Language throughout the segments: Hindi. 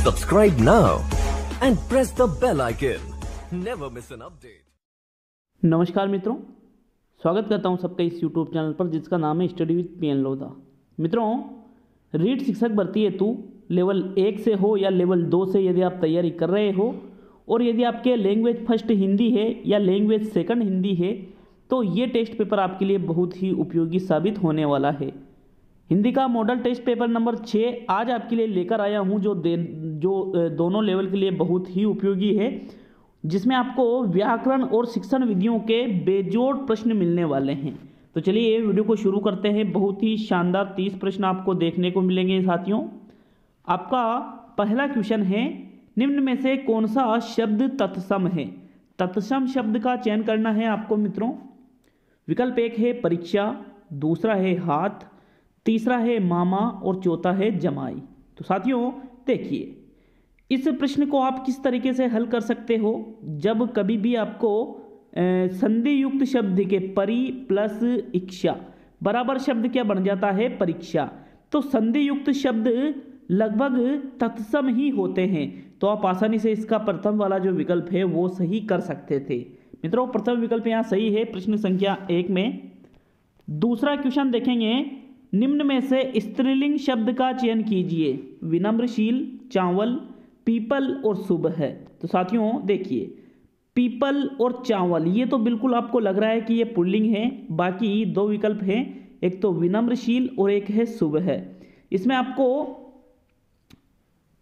Subscribe now and press the bell icon. Never miss an update. नमस्कार मित्रों, स्वागत करता हूं सबका इस YouTube चैनल पर जिसका नाम है स्टडी विद पीएन लोधा। मित्रों, रीट शिक्षक भर्ती हेतु लेवल 1 से हो या लेवल 2 से यदि आप तैयारी कर रहे हो और यदि आपके लैंग्वेज फर्स्ट हिंदी है या लैंग्वेज सेकंड हिंदी है तो ये टेस्ट पेपर आपके लिए बहुत ही उपयोगी साबित होने वाला है। हिंदी का मॉडल टेस्ट पेपर नंबर 6 आज आपके लिए लेकर आया हूँ जो दोनों लेवल के लिए बहुत ही उपयोगी है, जिसमें आपको व्याकरण और शिक्षण विधियों के बेजोड़ प्रश्न मिलने वाले हैं। तो चलिए ये वीडियो को शुरू करते हैं। बहुत ही शानदार 30 प्रश्न आपको देखने को मिलेंगे साथियों। आपका पहला क्वेश्चन है, निम्न में से कौन सा शब्द तत्सम है? तत्सम शब्द का चयन करना है आपको मित्रों। विकल्प 1 है परीक्षा, दूसरा है हाथ, तीसरा है मामा और चौथा है जमाई। तो साथियों देखिए, इस प्रश्न को आप किस तरीके से हल कर सकते हो। जब कभी भी आपको संधि युक्त शब्द के परि प्लस इच्छा बराबर शब्द क्या बन जाता है? परीक्षा। तो संधि युक्त शब्द लगभग तत्सम ही होते हैं, तो आप आसानी से इसका प्रथम वाला जो विकल्प है वो सही कर सकते थे। मित्रों, प्रथम विकल्प यहाँ सही है प्रश्न संख्या 1 में। दूसरा क्वेश्चन देखेंगे, निम्न में से स्त्रीलिंग शब्द का चयन कीजिए। विनम्रशील, चावल, पीपल और शुभ है। तो साथियों देखिए, पीपल और चावल ये तो बिल्कुल आपको लग रहा है कि ये पुल्लिंग है। बाकी दो विकल्प हैं, एक तो विनम्रशील और एक है शुभ है। इसमें आपको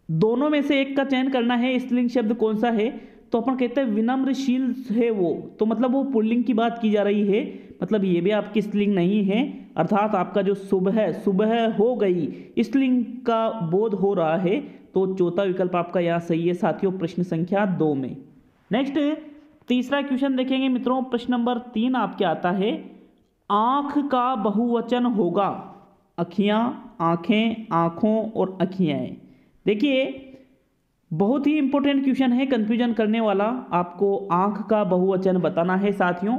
दोनों में से एक का चयन करना है। स्त्रीलिंग शब्द कौन सा है? तो अपन कहते हैं विनम्रशील है वो, तो मतलब वो पुल्लिंग की बात की जा रही है, मतलब ये भी आपकी स्त्रीलिंग नहीं है। अर्थात आपका जो सुबह हो गई स्त्रीलिंग का बोध हो रहा है। तो चौथा विकल्प आपका यहाँ सही है साथियों प्रश्न संख्या 2 में। नेक्स्ट तीसरा क्वेश्चन देखेंगे मित्रों। प्रश्न नंबर 3 आपके आता है, आंख का बहुवचन होगा। अखियां, आंखें, आंखों और अखियां। देखिए बहुत ही इंपॉर्टेंट क्वेश्चन है, कंफ्यूजन करने वाला। आपको आंख का बहुवचन बताना है साथियों।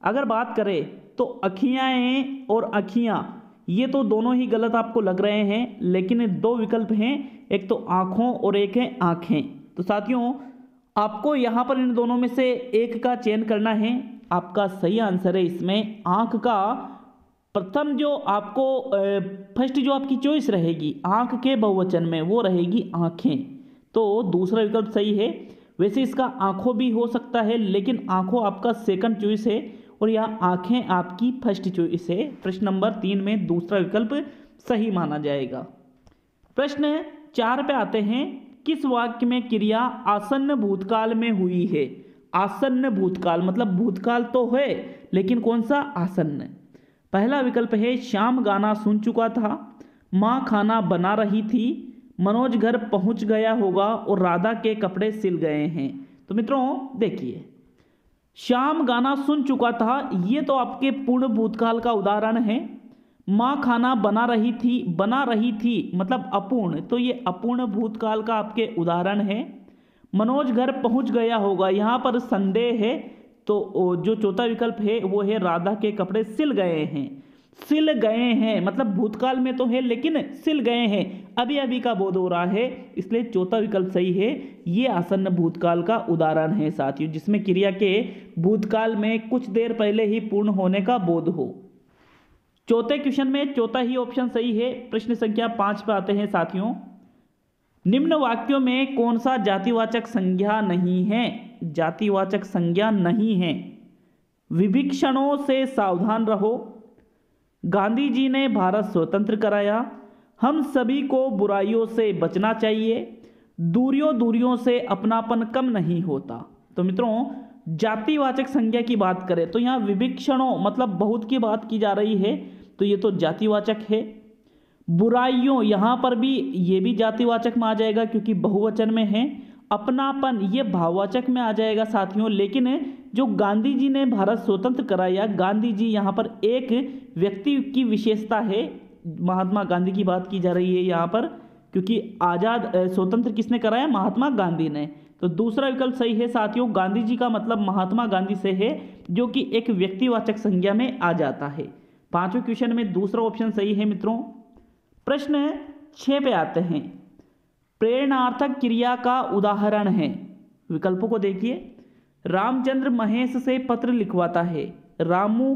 अगर बात करें तो अखियां और अखियां ये तो दोनों ही गलत आपको लग रहे हैं, लेकिन दो विकल्प हैं, एक तो आंखों और एक है आंखें। तो साथियों आपको यहाँ पर इन दोनों में से एक का चयन करना है। आपका सही आंसर है इसमें आंख का प्रथम जो आपको फर्स्ट जो आपकी चॉइस रहेगी आंख के बहुवचन में वो रहेगी आंखें। तो दूसरा विकल्प सही है। वैसे इसका आंखों भी हो सकता है, लेकिन आंखों आपका सेकंड चॉइस है और यहाँ आंखें आपकी फर्स्ट चॉइस है। प्रश्न नंबर 3 में दूसरा विकल्प सही माना जाएगा। प्रश्न 4 पे आते हैं, किस वाक्य में क्रिया आसन्न भूतकाल में हुई है? आसन्न भूतकाल मतलब भूतकाल तो है, लेकिन कौन सा? आसन्न। पहला विकल्प है, श्याम गाना सुन चुका था, माँ खाना बना रही थी, मनोज घर पहुंच गया होगा और राधा के कपड़े सिल गए हैं। तो मित्रों देखिए, श्याम गाना सुन चुका था ये तो आपके पूर्ण भूतकाल का उदाहरण है। माँ खाना बना रही थी मतलब अपूर्ण, तो ये अपूर्ण भूतकाल का आपके उदाहरण है। मनोज घर पहुंच गया होगा यहाँ पर संदेह है, तो जो चौथा विकल्प है वो है राधा के कपड़े सिल गए हैं। सिल गए हैं मतलब भूतकाल में तो है, लेकिन सिल गए हैं, अभी अभी का बोध हो रहा है, इसलिए चौथा विकल्प सही है। ये आसन्न भूतकाल का उदाहरण है साथियों, जिसमें क्रिया के भूतकाल में कुछ देर पहले ही पूर्ण होने का बोध हो। चौथे क्वेश्चन में चौथा ही ऑप्शन सही है। प्रश्न संख्या 5 पे आते हैं साथियों, निम्न वाक्यों में कौन सा जातिवाचक संज्ञा नहीं है? जातिवाचक संज्ञा नहीं है। विभीषणों से सावधान रहो, गांधी जी ने भारत स्वतंत्र कराया, हम सभी को बुराइयों से बचना चाहिए, दूरियों से अपनापन कम नहीं होता। तो मित्रों जातिवाचक संज्ञा की बात करें तो यहाँ विभीषणों मतलब बहुत की बात की जा रही है, तो ये तो जातिवाचक है। बुराइयों यहाँ पर भी ये भी जातिवाचक में आ जाएगा क्योंकि बहुवचन में है। अपनापन ये भाववाचक में आ जाएगा साथियों। लेकिन जो गांधी जी ने भारत स्वतंत्र कराया, गांधी जी यहाँ पर एक व्यक्ति की विशेषता है, महात्मा गांधी की बात की जा रही है यहाँ पर, क्योंकि आज़ाद स्वतंत्र किसने कराया? महात्मा गांधी ने। तो दूसरा विकल्प सही है साथियों। गांधी जी का मतलब महात्मा गांधी से है, जो कि एक व्यक्तिवाचक संज्ञा में आ जाता है। पांचवें क्वेश्चन में दूसरा ऑप्शन सही है मित्रों। प्रश्न 6 पे आते हैं, प्रेरणार्थक क्रिया का उदाहरण है। विकल्पों को देखिए। रामचंद्र महेश से पत्र लिखवाता है। रामू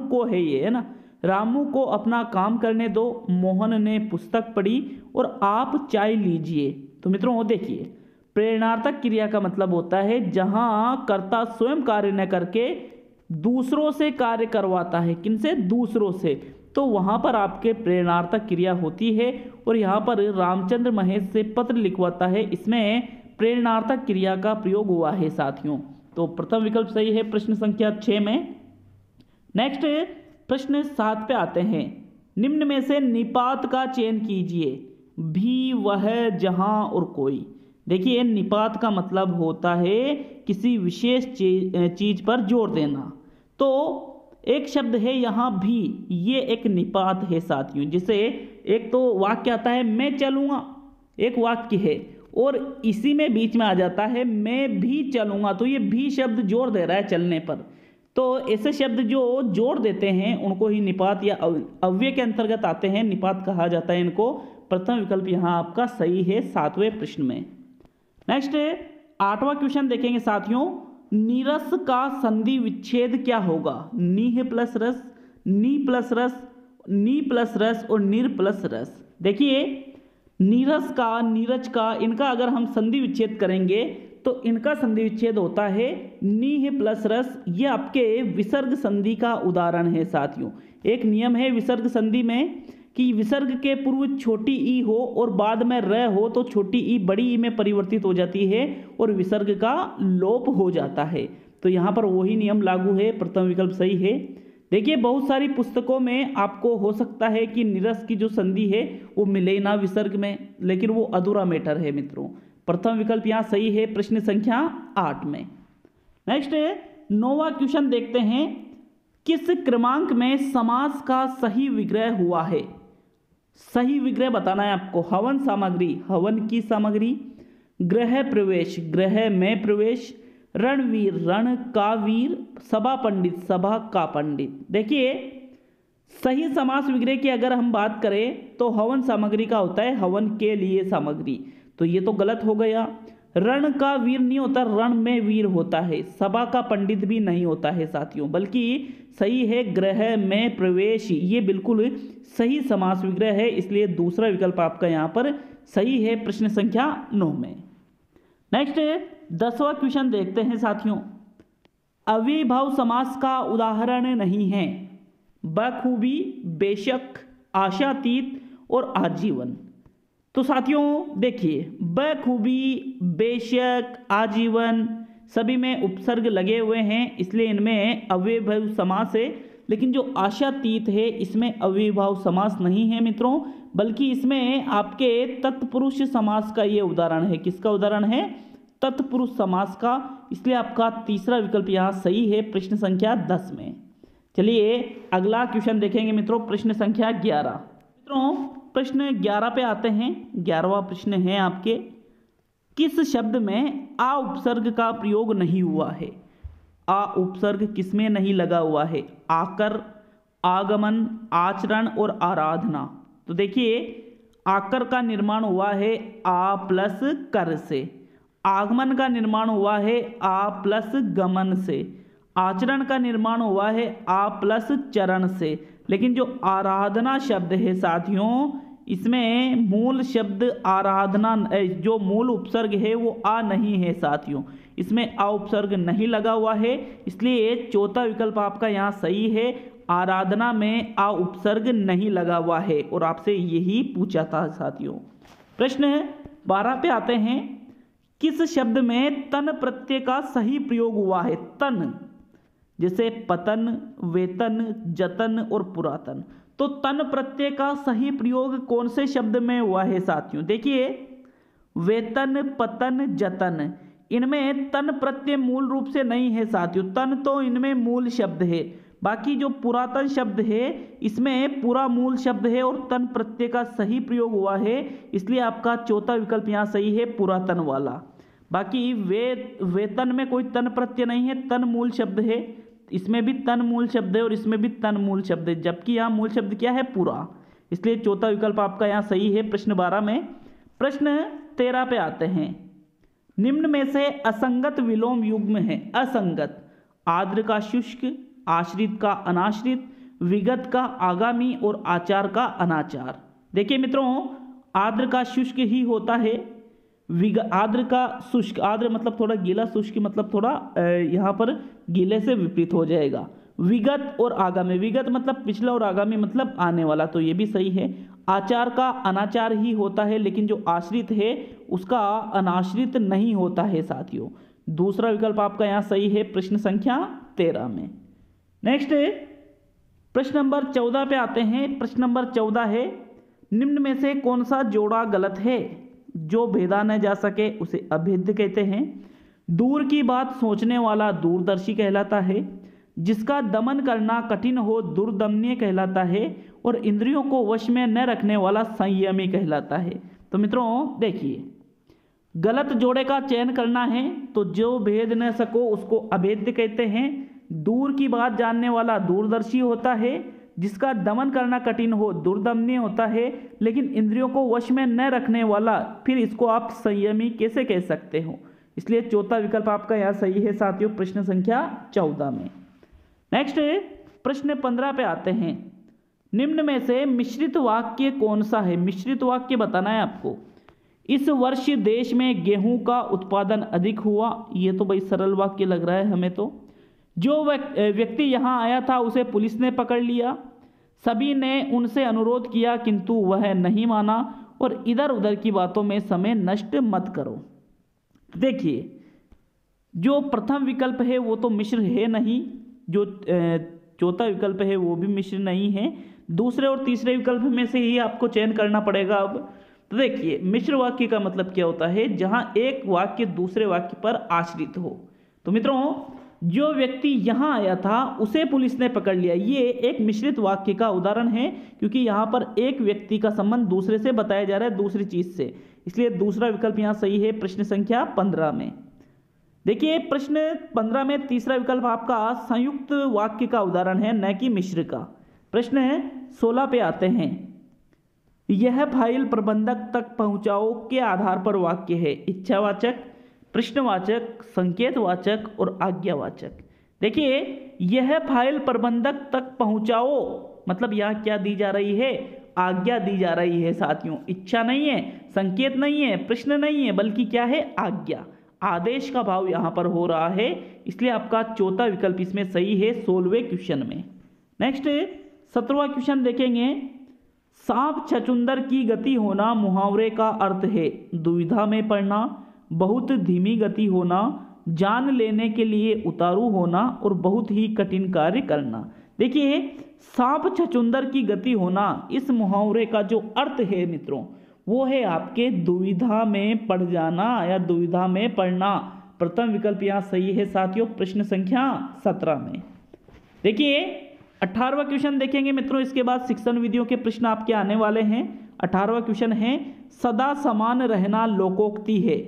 को है ये, है ना, रामू को अपना काम करने दो, मोहन ने पुस्तक पढ़ी और आप चाय लीजिए। तो मित्रों वो देखिए, प्रेरणार्थक क्रिया का मतलब होता है जहां कर्ता स्वयं कार्य न करके दूसरों से कार्य करवाता है। किनसे? दूसरों से। तो वहां पर आपके प्रेरणार्थक क्रिया होती है। और यहाँ पर रामचंद्र महेश से पत्र लिखवाता है, इसमें प्रेरणार्थक क्रिया का प्रयोग हुआ है साथियों। तो प्रथम विकल्प सही है प्रश्न संख्या 6 में। नेक्स्ट प्रश्न 7 पे आते हैं। निम्न में से निपात का चयन कीजिए। भी, वह, जहां और कोई। देखिए निपात का मतलब होता है किसी विशेष चीज पर जोर देना। तो एक शब्द है यहाँ भी, ये एक निपात है साथियों। जिसे एक तो वाक्य आता है मैं चलूंगा, एक वाक्य है, और इसी में बीच में आ जाता है मैं भी चलूंगा। तो ये भी शब्द जोर दे रहा है चलने पर। तो ऐसे शब्द जो जोड़ देते हैं उनको ही निपात या अव्यय के अंतर्गत आते हैं, निपात कहा जाता है इनको। प्रथम विकल्प यहाँ आपका सही है 7वें प्रश्न में। नेक्स्ट 8वां क्वेश्चन देखेंगे साथियों। नीरस का संधि विच्छेद क्या होगा? नीह प्लस रस, नी प्लस रस, नी प्लस रस और निर प्लस रस। देखिए नीरस का, नीरज का, इनका अगर हम संधि विच्छेद करेंगे तो इनका संधि विच्छेद होता है नीह प्लस रस। ये आपके विसर्ग संधि का उदाहरण है साथियों। एक नियम है विसर्ग संधि में कि विसर्ग के पूर्व छोटी ई हो और बाद में र हो तो छोटी ई बड़ी ई में परिवर्तित हो जाती है और विसर्ग का लोप हो जाता है। तो यहाँ पर वही नियम लागू है। प्रथम विकल्प सही है। देखिए बहुत सारी पुस्तकों में आपको हो सकता है कि नीरस की जो संधि है वो मिले ना विसर्ग में, लेकिन वो अधूरा मैटर है मित्रों। प्रथम विकल्प यहाँ सही है प्रश्न संख्या 8 में। नेक्स्ट 9वां क्वेश्चन देखते हैं। किस क्रमांक में समास का सही विग्रह हुआ है? सही विग्रह बताना है आपको। हवन सामग्री, हवन की सामग्री। गृह प्रवेश, गृह में प्रवेश। रणवीर, रण का वीर। सभा पंडित, सभा का पंडित। देखिए सही समास विग्रह की अगर हम बात करें तो हवन सामग्री का होता है हवन के लिए सामग्री। तो ये तो गलत हो गया। रण का वीर नहीं होता, रण में वीर होता है। सभा का पंडित भी नहीं होता है साथियों, बल्कि सही है गृह में प्रवेश। ये बिल्कुल सही समास विग्रह है, इसलिए दूसरा विकल्प आपका यहाँ पर सही है प्रश्न संख्या 9 में। नेक्स्ट 10वां क्वेश्चन देखते हैं साथियों। अव्ययीभाव समास का उदाहरण नहीं है। बखूबी, बेशक, आशातीत और आजीवन। तो साथियों देखिए बखूबी, बेशक, आजीवन सभी में उपसर्ग लगे हुए हैं, इसलिए इनमें अव्ययीभाव समास है। लेकिन जो आशातीत है इसमें अव्ययीभाव समास नहीं है मित्रों, बल्कि इसमें आपके तत्पुरुष समास का ये उदाहरण है। किसका उदाहरण है? तत्पुरुष समास का। इसलिए आपका तीसरा विकल्प यहाँ सही है प्रश्न संख्या 10 में। चलिए अगला क्वेश्चन देखेंगे मित्रों, प्रश्न संख्या 11। मित्रों प्रश्न 11 पे आते हैं। 11वां प्रश्न है आपके। किस शब्द में आ उपसर्ग का प्रयोग नहीं हुआ है? आ उपसर्ग किसमें नहीं लगा हुआ है? आकर, आगमन, आचरण और आराधना। तो देखिए आकर का निर्माण हुआ है आ प्लस कर से। आगमन का निर्माण हुआ है आ प्लस गमन से। आचरण का निर्माण हुआ है आ प्लस चरण से। लेकिन जो आराधना शब्द है साथियों, इसमें मूल शब्द आराधना, जो मूल उपसर्ग है वो आ नहीं है साथियों, इसमें आ उपसर्ग नहीं लगा हुआ है। इसलिए चौथा विकल्प आपका यहाँ सही है। आराधना में आ उपसर्ग नहीं लगा हुआ है और आपसे यही पूछा था साथियों। प्रश्न 12 पे आते हैं। किस शब्द में तन प्रत्यय का सही प्रयोग हुआ है? तन, जैसे पतन, वेतन, जतन और पुरातन। तो तन प्रत्यय का सही प्रयोग कौन से शब्द में हुआ है साथियों? देखिए वेतन, पतन, जतन, इनमें तन प्रत्यय मूल रूप से नहीं है साथियों। तन तो इनमें मूल शब्द है, बाकी जो पुरातन शब्द है इसमें पूरा मूल शब्द है और तन प्रत्यय का सही प्रयोग हुआ है। इसलिए आपका चौथा विकल्प यहाँ सही है, पुरातन वाला। बाकी वेतन में कोई तन प्रत्यय नहीं है, तन मूल शब्द है। इसमें भी तन मूल शब्द है और इसमें भी तन मूल शब्द है, जबकि यहाँ मूल शब्द क्या है? पूरा। इसलिए चौथा विकल्प आपका यहाँ सही है प्रश्न 12 में। प्रश्न 13 पे आते हैं। निम्न में से असंगत विलोम युग्म है। असंगत, आर्द्र का शुष्क, आश्रित का अनाश्रित, विगत का आगामी और आचार का अनाचार। देखिए मित्रों, आर्द्र का शुष्क ही होता है, आर्द्र का शुष्क, आर्द्र मतलब थोड़ा गीला, शुष्क मतलब थोड़ा यहाँ पर गीले से विपरीत हो जाएगा। विगत और आगामी, विगत मतलब पिछला और आगामी मतलब आने वाला, तो ये भी सही है। आचार का अनाचार ही होता है, लेकिन जो आश्रित है उसका अनाश्रित नहीं होता है साथियों। दूसरा विकल्प आपका यहाँ सही है प्रश्न संख्या 13 में। नेक्स्ट प्रश्न नंबर 14 पे आते हैं। प्रश्न नंबर 14 है, निम्न में से कौन सा जोड़ा गलत है? जो भेदा न जा सके उसे अभेद्य कहते हैं। दूर की बात सोचने वाला दूरदर्शी कहलाता है। जिसका दमन करना कठिन हो दुर्दमनीय कहलाता है। और इंद्रियों को वश में न रखने वाला संयमी कहलाता है। तो मित्रों देखिए, गलत जोड़े का चयन करना है तो जो भेद न सको उसको अभेद्य कहते हैं। दूर की बात जानने वाला दूरदर्शी होता है। जिसका दमन करना कठिन हो दुर्दमनीय होता है। लेकिन इंद्रियों को वश में न रखने वाला, फिर इसको आप संयमी कैसे कह सकते हो? इसलिए चौथा विकल्प आपका यहाँ सही है साथियों, प्रश्न संख्या 14 में। नेक्स्ट प्रश्न 15 पे आते हैं। निम्न में से मिश्रित वाक्य कौन सा है? मिश्रित वाक्य बताना है आपको। इस वर्ष देश में गेहूं का उत्पादन अधिक हुआ। ये तो भाई सरल वाक्य लग रहा है हमें तो। जो व्यक्ति यहाँ आया था उसे पुलिस ने पकड़ लिया। सभी ने उनसे अनुरोध किया किंतु वह नहीं माना। और इधर उधर की बातों में समय नष्ट मत करो। देखिए, जो प्रथम विकल्प है वो तो मिश्र है नहीं, जो चौथा विकल्प है वो भी मिश्र नहीं है। दूसरे और तीसरे विकल्प में से ही आपको चयन करना पड़ेगा। अब तो देखिए, मिश्र वाक्य का मतलब क्या होता है? जहां एक वाक्य दूसरे वाक्य पर आश्रित हो। तो मित्रों, जो व्यक्ति यहाँ आया था उसे पुलिस ने पकड़ लिया, ये एक मिश्रित वाक्य का उदाहरण है, क्योंकि यहाँ पर एक व्यक्ति का संबंध दूसरे से बताया जा रहा है, दूसरी चीज से। इसलिए दूसरा विकल्प यहाँ सही है प्रश्न संख्या 15 में। देखिए, प्रश्न 15 में तीसरा विकल्प आपका संयुक्त वाक्य का उदाहरण है, न कि मिश्र का। प्रश्न 16 पे आते हैं। यह फाइल प्रबंधक तक पहुंचाओ के आधार पर वाक्य है। इच्छावाचक, प्रश्नवाचक, संकेतवाचक और आज्ञावाचक। देखिए, यह फाइल प्रबंधक तक पहुंचाओ मतलब यहाँ क्या दी जा रही है? आज्ञा दी जा रही है साथियों। इच्छा नहीं है, संकेत नहीं है, प्रश्न नहीं है, बल्कि क्या है? आज्ञा, आदेश का भाव यहाँ पर हो रहा है। इसलिए आपका चौथा विकल्प इसमें सही है 16वें क्वेश्चन में। नेक्स्ट 17वां क्वेश्चन देखेंगे। सांप छछूंदर की गति होना मुहावरे का अर्थ है। दुविधा में पड़ना, बहुत धीमी गति होना, जान लेने के लिए उतारू होना और बहुत ही कठिन कार्य करना। देखिए, सांप छछूंदर की गति होना, इस मुहावरे का जो अर्थ है मित्रों, वो है आपके दुविधा में पड़ जाना या दुविधा में पड़ना। प्रथम विकल्प यहाँ सही है साथियों, प्रश्न संख्या 17 में। देखिए, 18वां क्वेश्चन देखेंगे मित्रों, इसके बाद शिक्षण विधियों के प्रश्न आपके आने वाले हैं। 18वां क्वेश्चन है, सदा समान रहना लोकोक्ति है।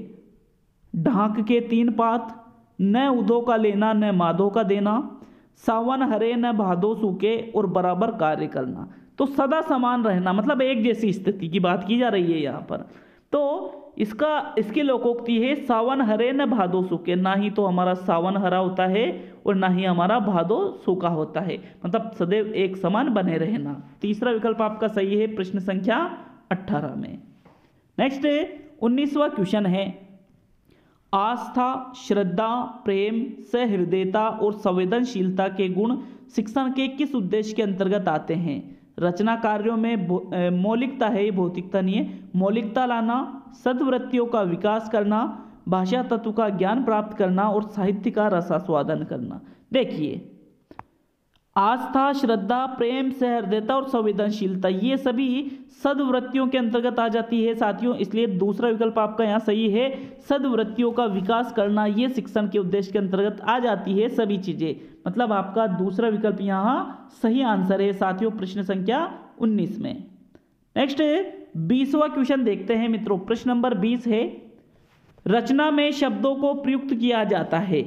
ढाक के 3 पात, न उदो का लेना न माधो का देना, सावन हरे न भादो सूखे और बराबर कार्य करना। तो सदा समान रहना मतलब एक जैसी स्थिति की बात की जा रही है यहाँ पर। तो इसकी लोकोक्ति है, सावन हरे न भादो सूखे। ना ही तो हमारा सावन हरा होता है और ना ही हमारा भादो सूखा होता है, मतलब सदैव एक समान बने रहना। तीसरा विकल्प आपका सही है प्रश्न संख्या 18 में। नेक्स्ट 19वां क्वेश्चन है, आस्था, श्रद्धा, प्रेम, सहृदयता और संवेदनशीलता के गुण शिक्षण के किस उद्देश्य के अंतर्गत आते हैं? रचना कार्यों में मौलिकता है, भौतिकता नहीं है। मौलिकता लाना, सद्वृत्तियों का विकास करना, भाषा तत्व का ज्ञान प्राप्त करना और साहित्य का रसास्वादन करना। देखिए, आस्था, श्रद्धा, प्रेम, सहृदयता और संवेदनशीलता, ये सभी सद्वृत्तियों के अंतर्गत आ जाती है साथियों। इसलिए दूसरा विकल्प आपका यहाँ सही है, सद्वृत्तियों का विकास करना, ये शिक्षण के उद्देश्य के अंतर्गत आ जाती है सभी चीजें। मतलब आपका दूसरा विकल्प यहाँ सही आंसर है साथियों, प्रश्न संख्या 19 में। नेक्स्ट 20वां क्वेश्चन देखते हैं मित्रों। प्रश्न नंबर 20 है, रचना में शब्दों को प्रयुक्त किया जाता है।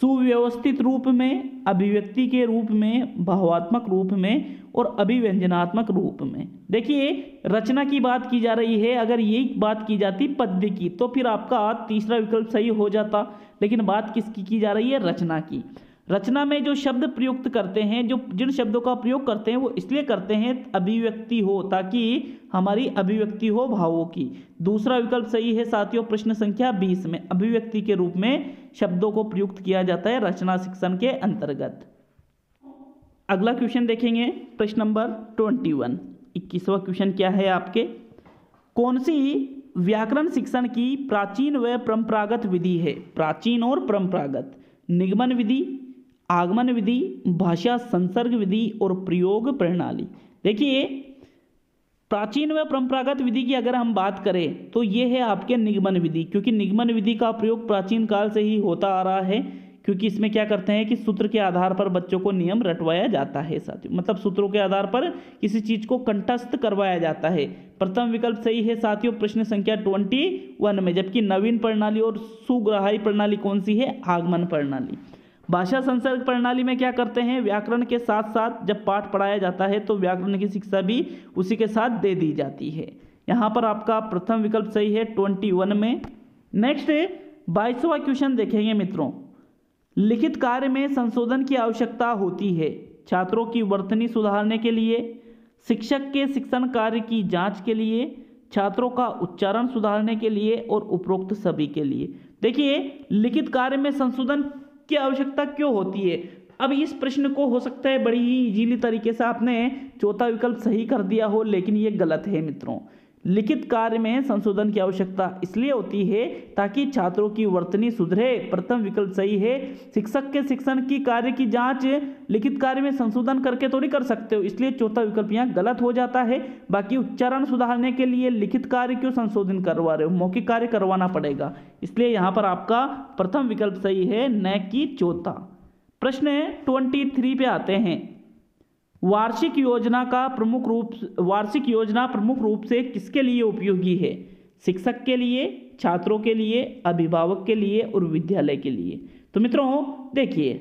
सुव्यवस्थित रूप में, अभिव्यक्ति के रूप में, भावात्मक रूप में और अभिव्यंजनात्मक रूप में। देखिए रचना की बात की जा रही है, अगर यही बात की जाती पद्य की तो फिर आपका तीसरा विकल्प सही हो जाता, लेकिन बात किसकी की जा रही है? रचना की। रचना में जो शब्द प्रयुक्त करते हैं, जो जिन शब्दों का प्रयोग करते हैं वो इसलिए करते हैं अभिव्यक्ति हो, ताकि हमारी अभिव्यक्ति हो भावों की। दूसरा विकल्प सही है साथियों, प्रश्न संख्या 20 में अभिव्यक्ति के रूप में शब्दों को प्रयुक्त किया जाता है रचना शिक्षण के अंतर्गत। अगला क्वेश्चन देखेंगे, प्रश्न नंबर 21। 21वां क्वेश्चन क्या है आपके? कौन सी व्याकरण शिक्षण की प्राचीन व परंपरागत विधि है? प्राचीन और परंपरागत। निगमन विधि, आगमन विधि, भाषा संसर्ग विधि और प्रयोग प्रणाली। देखिए प्राचीन व परंपरागत विधि की अगर हम बात करें तो ये है आपके निगमन विधि, क्योंकि निगमन विधि का प्रयोग प्राचीन काल से ही होता आ रहा है, क्योंकि इसमें क्या करते हैं कि सूत्र के आधार पर बच्चों को नियम रटवाया जाता है साथियों, मतलब सूत्रों के आधार पर किसी चीज को कंठस्थ करवाया जाता है। प्रथम विकल्प सही है साथियों, प्रश्न संख्या 21 में। जबकि नवीन प्रणाली और सुग्राही प्रणाली कौन सी है? आगमन प्रणाली। भाषा संसर्ग प्रणाली में क्या करते हैं? व्याकरण के साथ साथ जब पाठ पढ़ाया जाता है तो व्याकरण की शिक्षा भी उसी के साथ दे दी जाती है। यहाँ पर आपका प्रथम विकल्प सही है 21 में। नेक्स्ट 22वां क्वेश्चन देखेंगे मित्रों। लिखित कार्य में संशोधन की आवश्यकता होती है छात्रों की वर्तनी सुधारने के लिए, शिक्षक के शिक्षण कार्य की जांच के लिए, छात्रों का उच्चारण सुधारने के लिए और उपरोक्त सभी के लिए। देखिए लिखित कार्य में संशोधन की आवश्यकता क्यों होती है? अब इस प्रश्न को हो सकता है बड़ी ही इजीली तरीके से आपने चौथा विकल्प सही कर दिया हो, लेकिन ये गलत है मित्रों। लिखित कार्य में संशोधन की आवश्यकता इसलिए होती है ताकि छात्रों की वर्तनी सुधरे। प्रथम विकल्प सही है। शिक्षक के शिक्षण की कार्य की जांच लिखित कार्य में संशोधन करके थोड़ी कर सकते हो, इसलिए चौथा विकल्प यहाँ गलत हो जाता है। बाकी उच्चारण सुधारने के लिए लिखित कार्य क्यों संशोधन करवा रहे हो? मौखिक कार्य करवाना पड़ेगा, इसलिए यहाँ पर आपका प्रथम विकल्प सही है, न कि चौथा। प्रश्न 23 पे आते हैं। वार्षिक योजना प्रमुख रूप से किसके लिए उपयोगी है? शिक्षक के लिए, छात्रों के लिए, अभिभावक के लिए और विद्यालय के लिए। तो मित्रों देखिए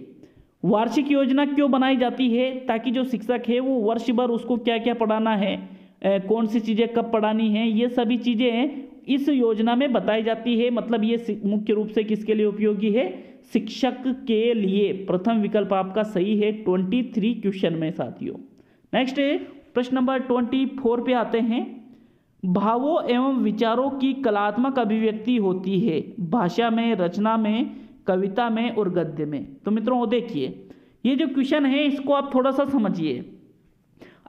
वार्षिक योजना क्यों बनाई जाती है? ताकि जो शिक्षक है वो वर्ष भर उसको क्या क्या पढ़ाना है, कौन सी चीज़ें कब पढ़ानी है, ये सभी चीज़ें इस योजना में बताई जाती है। मतलब ये मुख्य रूप से किसके लिए उपयोगी है? शिक्षक के लिए। प्रथम विकल्प आपका सही है 23 क्वेश्चन में साथियों। नेक्स्ट प्रश्न नंबर 24 पे आते हैं। भावों एवं विचारों की कलात्मक अभिव्यक्ति होती है भाषा में, रचना में, कविता में और गद्य में। तो मित्रों देखिए ये जो क्वेश्चन है इसको आप थोड़ा सा समझिए।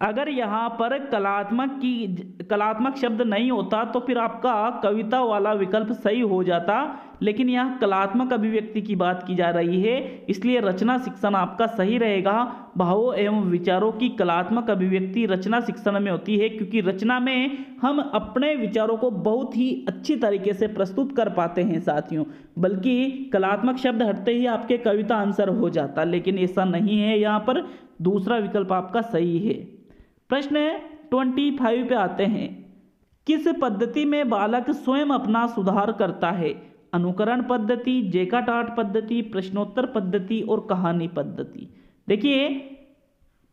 अगर यहाँ पर कलात्मक शब्द नहीं होता तो फिर आपका कविता वाला विकल्प सही हो जाता, लेकिन यहाँ कलात्मक अभिव्यक्ति की बात की जा रही है, इसलिए रचना शिक्षण आपका सही रहेगा। भावों एवं विचारों की कलात्मक अभिव्यक्ति रचना शिक्षण में होती है, क्योंकि रचना में हम अपने विचारों को बहुत ही अच्छी तरीके से प्रस्तुत कर पाते हैं साथियों। बल्कि कलात्मक शब्द हटते ही आपके कविता आंसर हो जाता, लेकिन ऐसा नहीं है। यहाँ पर दूसरा विकल्प आपका सही है। प्रश्न 25 पे आते हैं। किस पद्धति में बालक स्वयं अपना सुधार करता है? अनुकरण पद्धति, जेकाटाट पद्धति, प्रश्नोत्तर पद्धति और कहानी पद्धति। देखिए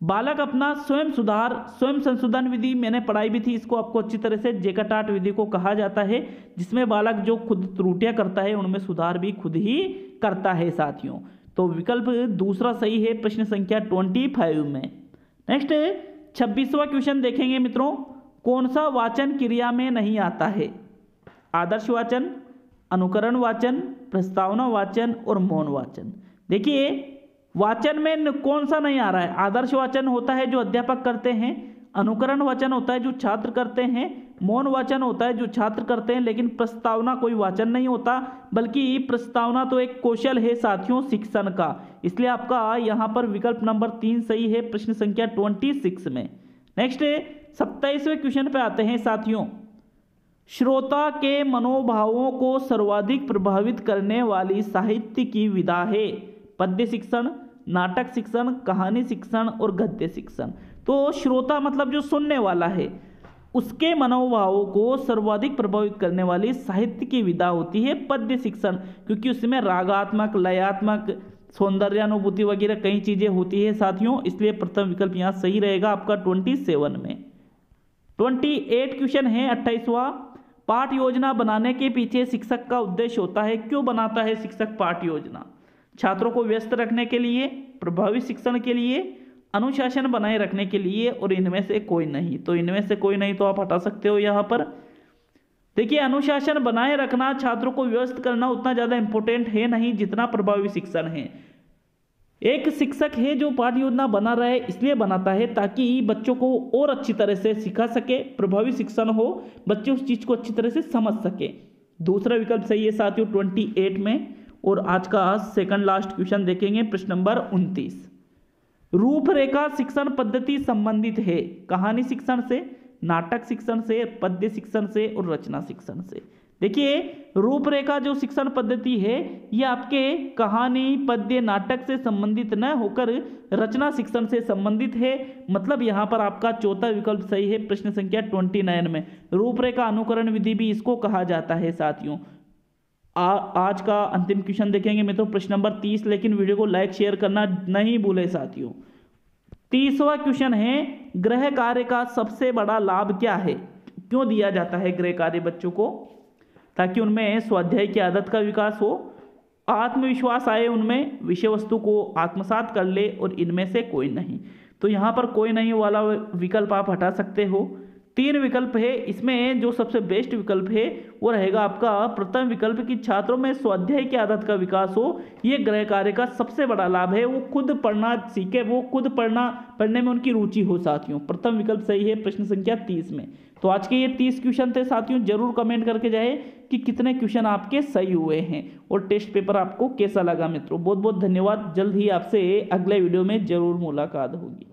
बालक अपना स्वयं संशोधन विधि मैंने पढ़ाई भी थी, इसको आपको अच्छी तरह से जेकाटाट विधि को कहा जाता है, जिसमें बालक जो खुद त्रुटियां करता है उनमें सुधार भी खुद ही करता है साथियों। तो विकल्प दूसरा सही है प्रश्न संख्या 25 में। नेक्स्ट 26वां क्वेश्चन देखेंगे मित्रों। कौन सा वाचन क्रिया में नहीं आता है? आदर्श वाचन, अनुकरण वाचन, प्रस्तावना वाचन और मौन वाचन। देखिए वाचन में कौन सा नहीं आ रहा है? आदर्श वाचन होता है जो अध्यापक करते हैं, अनुकरण वाचन होता है जो छात्र करते हैं, मौन वाचन होता है जो छात्र करते हैं, लेकिन प्रस्तावना कोई वाचन नहीं होता, बल्कि प्रस्तावना तो एक कौशल है साथियों शिक्षण का। इसलिए आपका यहाँ पर विकल्प नंबर 3 सही है प्रश्न संख्या 26 में। नेक्स्ट 27वें क्वेश्चन पे आते हैं साथियों। श्रोता के मनोभावों को सर्वाधिक प्रभावित करने वाली साहित्य की विधा है पद्य शिक्षण, नाटक शिक्षण, कहानी शिक्षण और गद्य शिक्षण। तो श्रोता मतलब जो सुनने वाला है उसके मनोभावों को सर्वाधिक प्रभावित करने वाली साहित्य की विधा होती है पद्य शिक्षण, क्योंकि उसमें रागात्मक, लयात्मक, सौंदर्यानुभूति वगैरह कई चीजें होती है साथियों, इसलिए प्रथम विकल्प यहाँ सही रहेगा आपका 27 में। 28 क्वेश्चन है 28वां, पाठ योजना बनाने के पीछे शिक्षक का उद्देश्य होता है। क्यों बनाता है शिक्षक पाठ योजना? छात्रों को व्यस्त रखने के लिए, प्रभावी शिक्षण के लिए, अनुशासन बनाए रखने के लिए, और इनमें से कोई नहीं। तो इनमें से कोई नहीं तो आप हटा सकते हो यहाँ पर। देखिए, अनुशासन बनाए रखना, छात्रों को व्यस्त करना उतना ज़्यादा इंपॉर्टेंट है नहीं जितना प्रभावी शिक्षण है। एक शिक्षक है जो पाठ योजना बना रहा है, इसलिए बनाता है ताकि बच्चों को और अच्छी तरह से सिखा सके, प्रभावी शिक्षण हो, बच्चे उस चीज़ को अच्छी तरह से समझ सके। दूसरा विकल्प सही है साथियों 28 में। और आज का सेकंड लास्ट क्वेश्चन देखेंगे, प्रश्न नंबर 29। रूपरेखा शिक्षण पद्धति संबंधित है कहानी शिक्षण से, नाटक शिक्षण से, पद्य शिक्षण से और रचना शिक्षण से। देखिए, रूपरेखा जो शिक्षण पद्धति है ये आपके कहानी, पद्य, नाटक से संबंधित न होकर रचना शिक्षण से संबंधित है। मतलब यहाँ पर आपका चौथा विकल्प सही है प्रश्न संख्या 29 में। रूपरेखा अनुकरण विधि भी इसको कहा जाता है साथियों। आज का अंतिम क्वेश्चन देखेंगे मित्रों, प्रश्न नंबर 30, लेकिन वीडियो को लाइक शेयर करना नहीं भूले साथियों। 30वां क्वेश्चन है, गृह कार्य का सबसे बड़ा लाभ क्या है? क्यों दिया जाता है गृह कार्य बच्चों को? ताकि उनमें स्वाध्याय की आदत का विकास हो, आत्मविश्वास आए, उनमें विषय वस्तु को आत्मसात कर ले, और इनमें से कोई नहीं। तो यहाँ पर कोई नहीं वाला विकल्प आप हटा सकते हो। 3 विकल्प है, इसमें जो सबसे बेस्ट विकल्प है वो रहेगा आपका प्रथम विकल्प कि छात्रों में स्वाध्याय की आदत का विकास हो। ये गृह कार्य का सबसे बड़ा लाभ है, वो खुद पढ़ना सीखे, वो खुद पढ़ने में उनकी रुचि हो साथियों। प्रथम विकल्प सही है प्रश्न संख्या 30 में। तो आज के ये 30 क्वेश्चन थे साथियों। जरूर कमेंट करके जाए कि कितने क्वेश्चन आपके सही हुए हैं और टेस्ट पेपर आपको कैसा लगा मित्रों। बहुत बहुत धन्यवाद। जल्द ही आपसे अगले वीडियो में जरूर मुलाकात होगी।